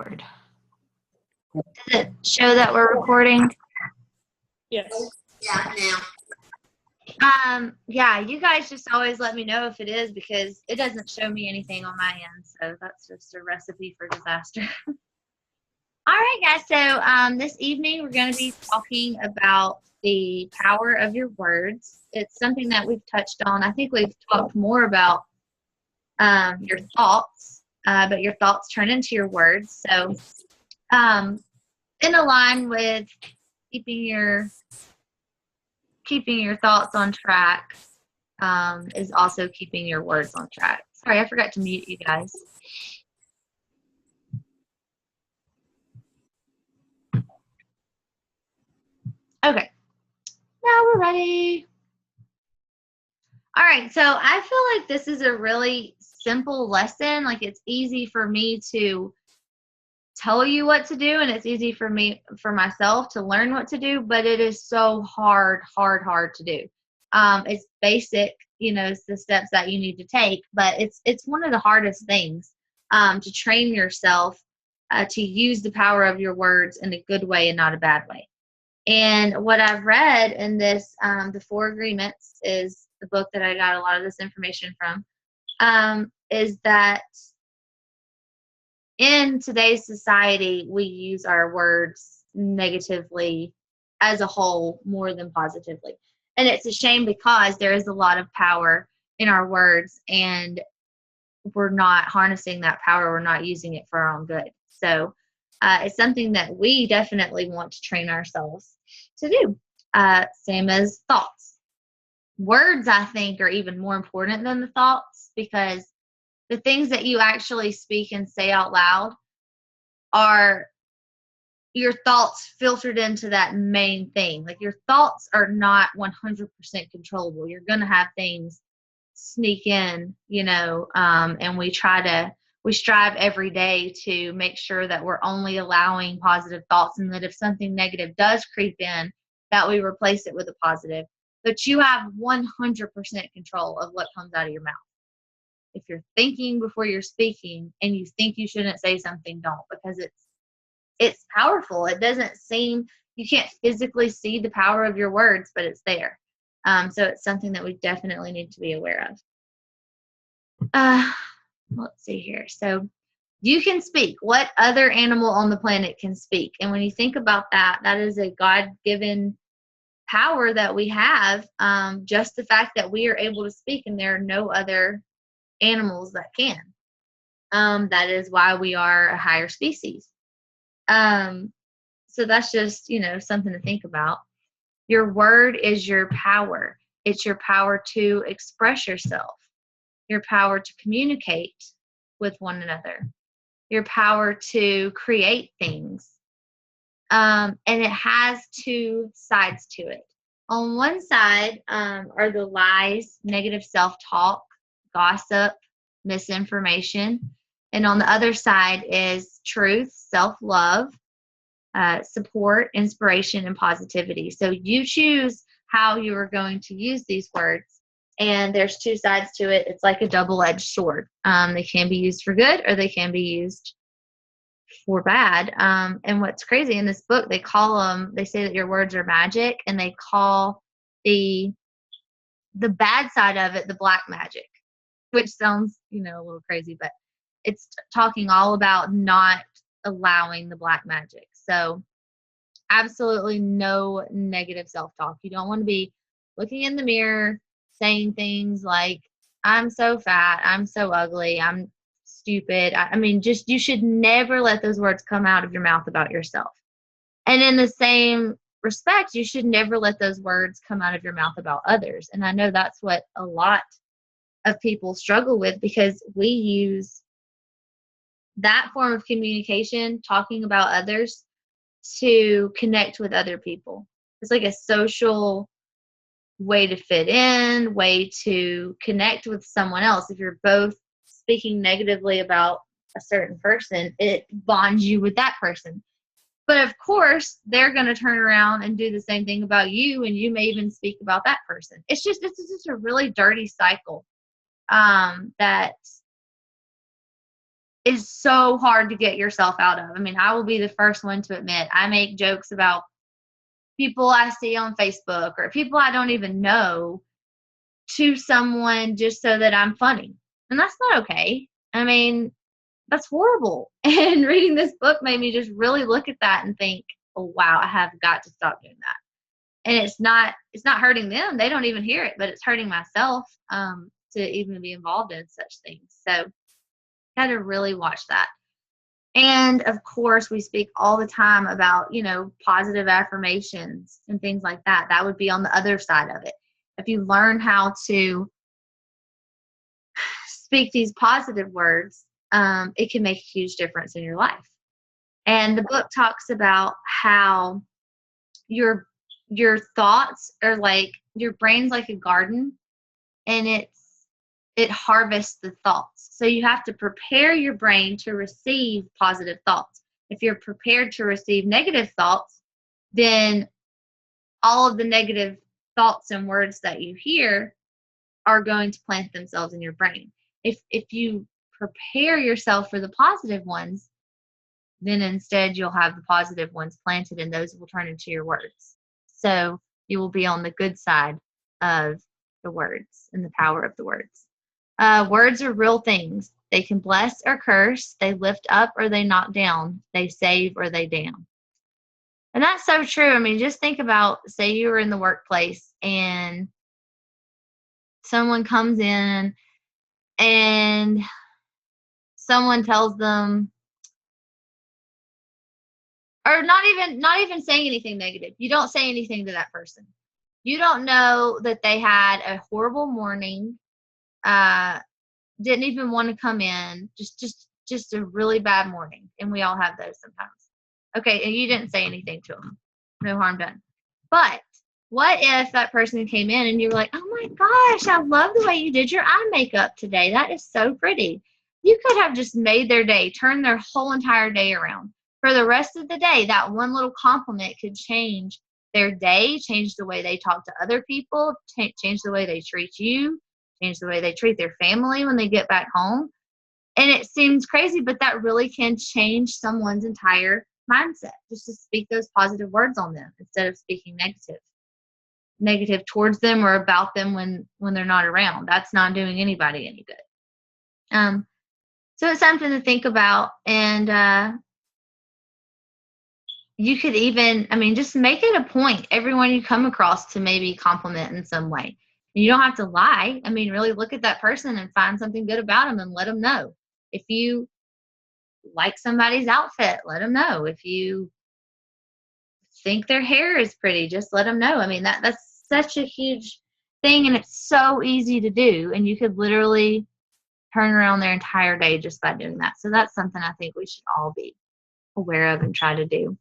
Does it show that we're recording? Yes. Yeah, now. Yeah, you guys just always let me know if it is because it doesn't show me anything on my end. So that's just a recipe for disaster. All right, guys. So this evening we're going to be talking about the power of your words. It's something that we've touched on. I think we've talked more about your thoughts, but your thoughts turn into your words. So in a line with keeping your thoughts on track is also keeping your words on track. Sorry, I forgot to mute you guys. Okay, now we're ready. All right, so I feel like this is a really simple lesson. Like, it's easy for me to tell you what to do, and it's easy for myself to learn what to do, but it is so hard to do. It's basic, it's the steps that you need to take, but it's one of the hardest things to train yourself to use the power of your words in a good way and not a bad way. And what I've read in this, The Four Agreements is the book that I got a lot of this information from, is that in today's society, we use our words negatively as a whole more than positively. And it's a shame because there is a lot of power in our words, and we're not harnessing that power. We're not using it for our own good. So it's something that we definitely want to train ourselves to do. Same as thoughts. Words, I think, are even more important than the thoughts, because the things that you actually speak and say out loud are your thoughts filtered into that main thing. Like, your thoughts are not 100% controllable. You're going to have things sneak in, and we strive every day to make sure that we're only allowing positive thoughts, and that if something negative does creep in, that we replace it with a positive. But you have 100% control of what comes out of your mouth. If you're thinking before you're speaking and you think you shouldn't say something, don't, because it's powerful. It doesn't seem, you can't physically see the power of your words, but it's there. So it's something that we definitely need to be aware of. Let's see here. So you can speak. What other animal on the planet can speak? And when you think about that, that is a God-given power that we have. Just the fact that we are able to speak, and there are no other animals that can. That is why we are a higher species. So that's just, something to think about. Your word is your power. It's your power to express yourself, your power to communicate with one another, your power to create things. And it has two sides to it. On one side are the lies, negative self-talk, gossip, misinformation. And on the other side is truth, self-love, support, inspiration, and positivity. So you choose how you are going to use these words. And there's two sides to it. It's like a double-edged sword. They can be used for good, or they can be used for bad. And what's crazy in this book, they say that your words are magic, and they call the bad side of it the black magic, which sounds, a little crazy, but it's talking all about not allowing the black magic. So absolutely no negative self-talk. You don't want to be looking in the mirror saying things like, I'm so fat, I'm so ugly, I'm stupid. You should never let those words come out of your mouth about yourself. And in the same respect, you should never let those words come out of your mouth about others. And I know that's what a lot of people struggle with, because we use that form of communication, talking about others, to connect with other people. It's like a social way to fit in, way to connect with someone else. If you're both speaking negatively about a certain person, it bonds you with that person. But of course, they're going to turn around and do the same thing about you, and you may even speak about that person. It's just a really dirty cycle that is so hard to get yourself out of. I mean, I will be the first one to admit I make jokes about people I see on Facebook or people I don't even know to someone just so that I'm funny. And that's not okay. I mean, that's horrible. And reading this book made me just really look at that and think, oh wow, I have got to stop doing that. And it's not hurting them. They don't even hear it, but it's hurting myself to even be involved in such things. So got to really watch that. And of course, we speak all the time about, positive affirmations and things like that. That would be on the other side of it. If you learn how to speak these positive words, it can make a huge difference in your life. And the book talks about how your thoughts are like, your brain's like a garden, and it harvests the thoughts. So you have to prepare your brain to receive positive thoughts. If you're prepared to receive negative thoughts, then all of the negative thoughts and words that you hear are going to plant themselves in your brain. If you prepare yourself for the positive ones, then instead you'll have the positive ones planted, and those will turn into your words. So you will be on the good side of the words and the power of the words. Words are real things. They can bless or curse. They lift up or they knock down. They save or they damn. And that's so true. I mean, just think about, say you were in the workplace and someone comes in and someone tells them, or not even saying anything negative. You don't say anything to that person. You don't know that they had a horrible morning, didn't even want to come in, just a really bad morning. And we all have those sometimes. Okay, and you didn't say anything to them. No harm done. But what if that person came in and you were like, oh my gosh, I love the way you did your eye makeup today. That is so pretty. You could have just made their day, turned their whole entire day around. For the rest of the day, that one little compliment could change their day, change the way they talk to other people, change the way they treat you, change the way they treat their family when they get back home. And it seems crazy, but that really can change someone's entire mindset, just to speak those positive words on them instead of speaking negative towards them or about them when they're not around. That's not doing anybody any good. So it's something to think about. And you could even, just make it a point everyone you come across to maybe compliment in some way. You don't have to lie. Really look at that person and find something good about them and let them know. If you like somebody's outfit, let them know. If you think their hair is pretty, just let them know. That's such a huge thing, and it's so easy to do. And you could literally turn around their entire day just by doing that. So that's something I think we should all be aware of and try to do.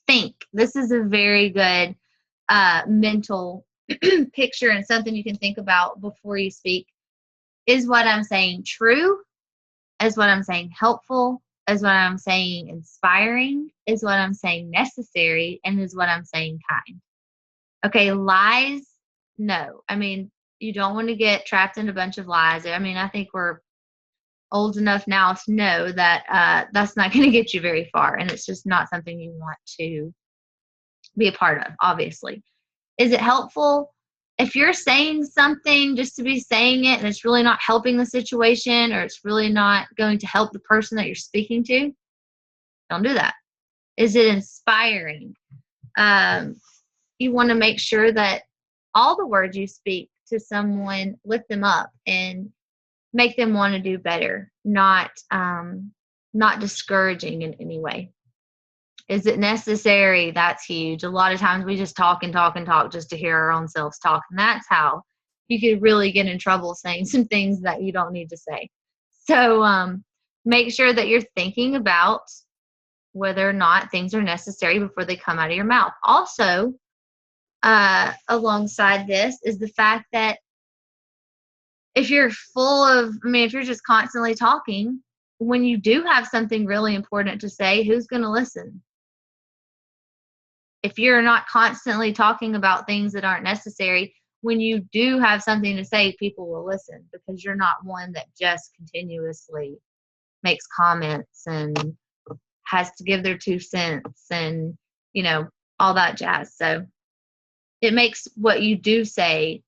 Think. This is a very good mental picture and something you can think about before you speak. Is what I'm saying true? Is what I'm saying helpful? Is what I'm saying inspiring? Is what I'm saying necessary? And is what I'm saying kind? Okay, lies, no. You don't want to get trapped in a bunch of lies. I think we're old enough now to know that that's not going to get you very far, and it's just not something you want to be a part of, obviously. Is it helpful? If you're saying something just to be saying it and it's really not helping the situation, or it's really not going to help the person that you're speaking to, don't do that. Is it inspiring? You want to make sure that all the words you speak to someone lift them up and make them want to do better, not discouraging in any way. Is it necessary? That's huge. A lot of times we just talk and talk and talk just to hear our own selves talk. And that's how you could really get in trouble saying some things that you don't need to say. So make sure that you're thinking about whether or not things are necessary before they come out of your mouth. Also, alongside this is the fact that if you're if you're just constantly talking, when you do have something really important to say, who's going to listen? If you're not constantly talking about things that aren't necessary, when you do have something to say, people will listen, because you're not one that just continuously makes comments and has to give their 2 cents and, all that jazz. So it makes what you do say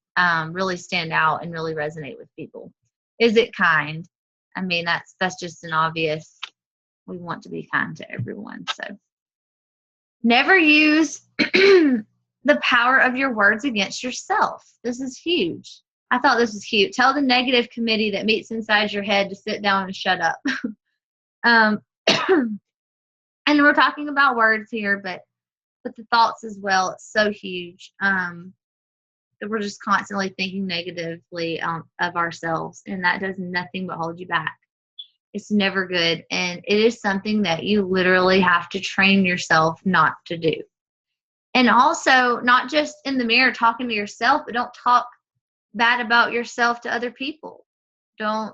really stand out and really resonate with people. Is it kind? I mean, that's just an obvious, we want to be kind to everyone. So never use the power of your words against yourself. This is huge. I thought this was cute. Tell the negative committee that meets inside your head to sit down and shut up. And we're talking about words here, but the thoughts as well. It's so huge that we're just constantly thinking negatively of ourselves, and that does nothing but hold you back. It's never good, and it is something that you literally have to train yourself not to do. And also, not just in the mirror talking to yourself, but don't talk bad about yourself to other people. Don't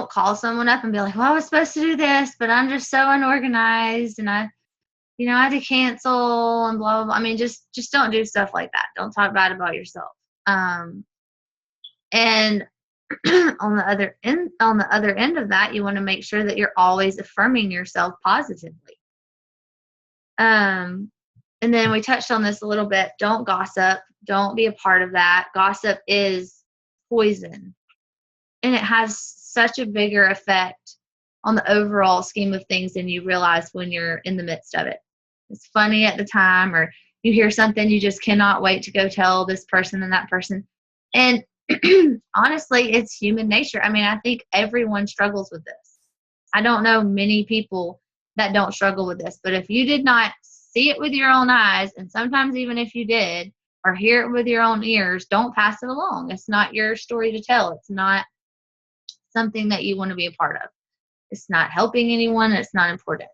call someone up and be like, well, I was supposed to do this, but I'm just so unorganized and I had to cancel and blah, blah, blah. I mean, just don't do stuff like that. Don't talk bad about yourself. And on the other end of that, you want to make sure that you're always affirming yourself positively. And then we touched on this a little bit. Don't gossip. Don't be a part of that. Gossip is poison. And it has such a bigger effect on the overall scheme of things than you realize when you're in the midst of it. It's funny at the time, or you hear something, you just cannot wait to go tell this person and that person. And honestly, it's human nature. I mean, I think everyone struggles with this. I don't know many people that don't struggle with this, but if you did not see it with your own eyes, and sometimes even if you did, or hear it with your own ears, don't pass it along. It's not your story to tell. It's not something that you want to be a part of. It's not helping anyone. It's not important.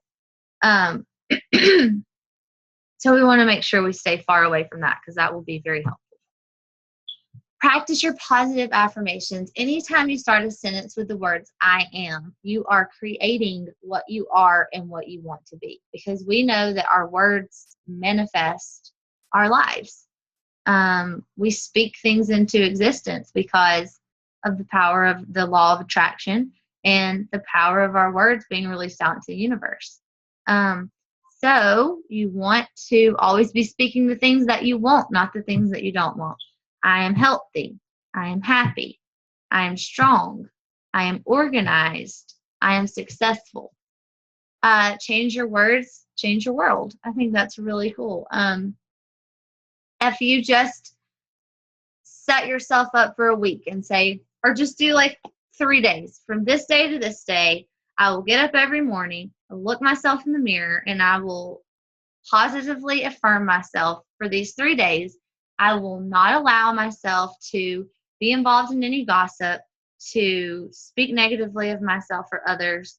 So we want to make sure we stay far away from that, because that will be very helpful. Practice your positive affirmations. Anytime you start a sentence with the words I am, you are creating what you are and what you want to be, because we know that our words manifest our lives. We speak things into existence because of the power of the law of attraction and the power of our words being released out into the universe. So you want to always be speaking the things that you want, not the things that you don't want. I am healthy. I am happy. I am strong. I am organized. I am successful. Change your words, change your world. I think that's really cool. If you just set yourself up for a week and say, or just do like 3 days, from this day to this day, I will get up every morning, I'll look myself in the mirror, and I will positively affirm myself for these 3 days. I will not allow myself to be involved in any gossip, to speak negatively of myself or others.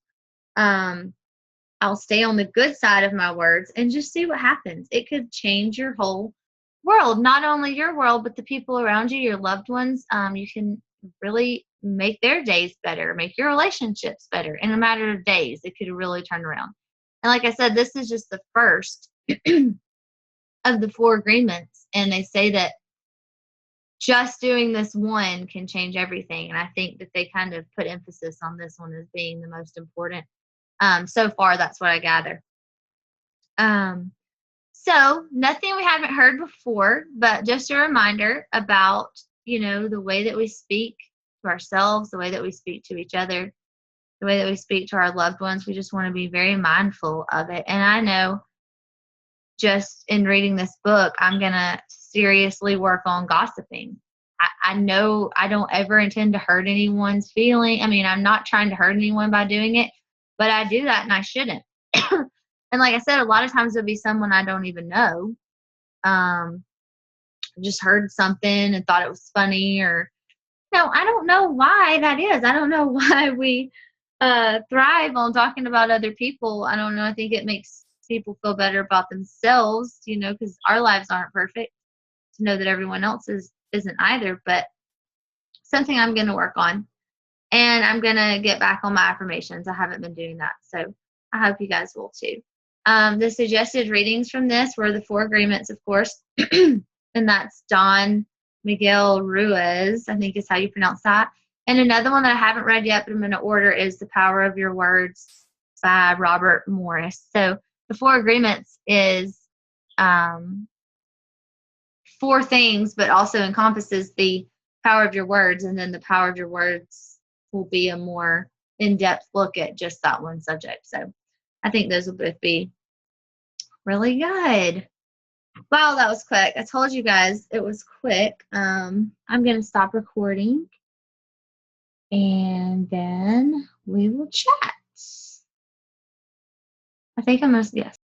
I'll stay on the good side of my words and just see what happens. It could change your whole world, not only your world, but the people around you, your loved ones. You can really make their days better, make your relationships better. In a matter of days, it could really turn around. And like I said, this is just the first of the 4 agreements. And they say that just doing this one can change everything. And I think that they kind of put emphasis on this one as being the most important. So far, that's what I gather. So nothing we haven't heard before, but just a reminder about, the way that we speak to ourselves, the way that we speak to each other, the way that we speak to our loved ones. We just want to be very mindful of it. And I know just in reading this book, I'm going to seriously work on gossiping. I know I don't ever intend to hurt anyone's feeling. I mean, I'm not trying to hurt anyone by doing it, but I do that and I shouldn't. And like I said, a lot of times it'll be someone I don't even know. Just heard something and thought it was funny, or, I don't know why that is. I don't know why we thrive on talking about other people. I don't know. I think it makes people feel better about themselves, because our lives aren't perfect, to know that everyone else isn't either. But something I'm going to work on, and I'm going to get back on my affirmations. I haven't been doing that, so I hope you guys will too. The suggested readings from this were the 4 agreements, of course, and that's Don Miguel Ruiz, I think is how you pronounce that, And another one that I haven't read yet, but I'm going to order, is The Power of Your Words by Robert Morris. So the 4 agreements is 4 things, but also encompasses the power of your words. And then the power of your words will be a more in-depth look at just that one subject. So I think those will both be really good. Wow, that was quick. I told you guys it was quick. I'm going to stop recording and then we will chat. I think I must, yes.